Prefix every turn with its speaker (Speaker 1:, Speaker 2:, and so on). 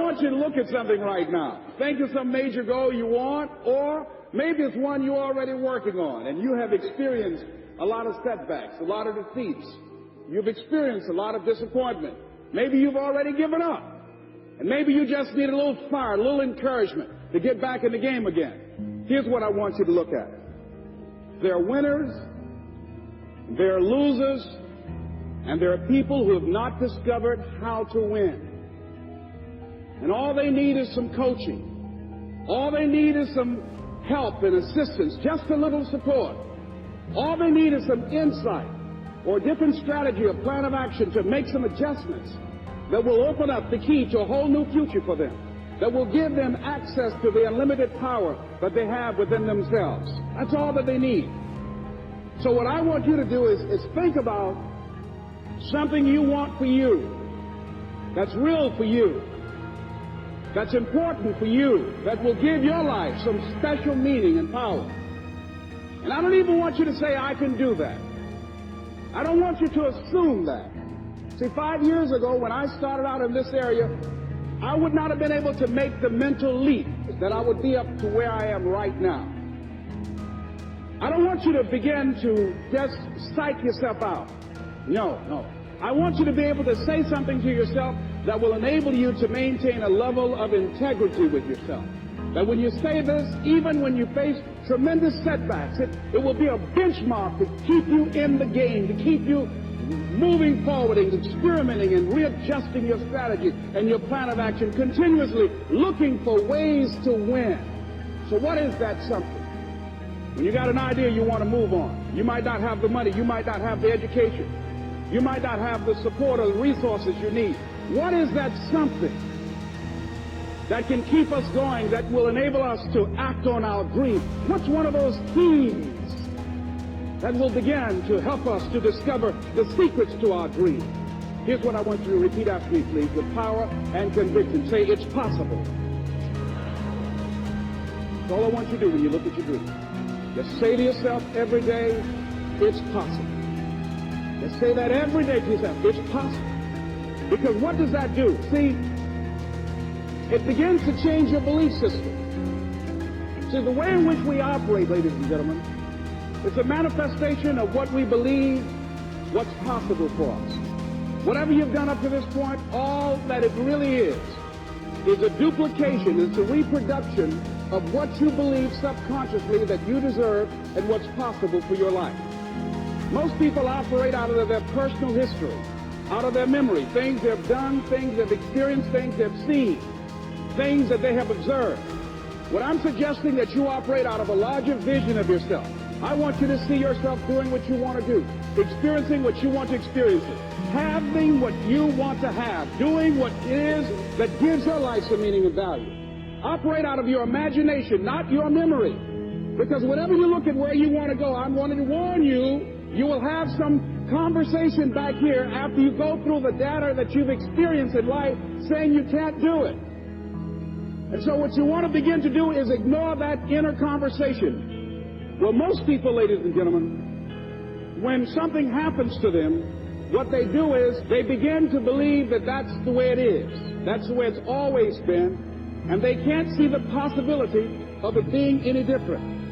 Speaker 1: want you to look at something right now. Think of some major goal you want, or maybe it's one you're already working on, and you have experienced a lot of setbacks, a lot of defeats. You've experienced a lot of disappointment. Maybe you've already given up. And maybe you just need a little fire, a little encouragement to get back in the game again. Here's what I want you to look at. There are winners, there are losers, and there are people who have not discovered how to win. And all they need is some coaching. All they need is some help and assistance, just a little support. All they need is some insight or a different strategy or plan of action to make some adjustments that will open up the key to a whole new future for them, that will give them access to the unlimited power that they have within themselves. That's all that they need. So what I want you to do is think about something you want for you, that's real for you, that's important for you, that will give your life some special meaning and power. And I don't even want you to say, I can do that. I don't want you to assume that. See, 5 years ago, when I started out in this area, I would not have been able to make the mental leap that I would be up to where I am right now. I don't want you to begin to just psych yourself out. No. I want you to be able to say something to yourself that will enable you to maintain a level of integrity with yourself. That when you say this, even when you face tremendous setbacks, it will be a benchmark to keep you in the game, to keep you moving forward and experimenting and readjusting your strategy and your plan of action, continuously looking for ways to win. So what is that something? When you got an idea you want to move on, you might not have the money, you might not have the education, you might not have the support or the resources you need. What is that something that can keep us going, that will enable us to act on our dream? What's one of those keys that will begin to help us to discover the secrets to our dream? Here's what I want you to repeat after me, please, with power and conviction. Say, it's possible. That's all I want you to do when you look at your dream. Just say to yourself every day, it's possible. Just say that every day to yourself, it's possible. Because what does that do? See, it begins to change your belief system. See, the way in which we operate, ladies and gentlemen, it's a manifestation of what we believe, what's possible for us. Whatever you've done up to this point, all that it really is a duplication, it's a reproduction of what you believe subconsciously that you deserve and what's possible for your life. Most people operate out of their personal history, out of their memory, things they've done, things they've experienced, things they've seen, things that they have observed. What I'm suggesting that you operate out of a larger vision of yourself. I want you to see yourself doing what you want to do, experiencing what you want to experience, having what you want to have, doing what it is that gives your life some meaning and value. Operate out of your imagination, not your memory. Because whenever you look at where you want to go, I'm wanting to warn you, you will have some conversation back here after you go through the data that you've experienced in life saying you can't do it. And so what you want to begin to do is ignore that inner conversation. Well, most people, ladies and gentlemen, when something happens to them, what they do is they begin to believe that that's the way it is. That's the way it's always been. And they can't see the possibility of it being any different.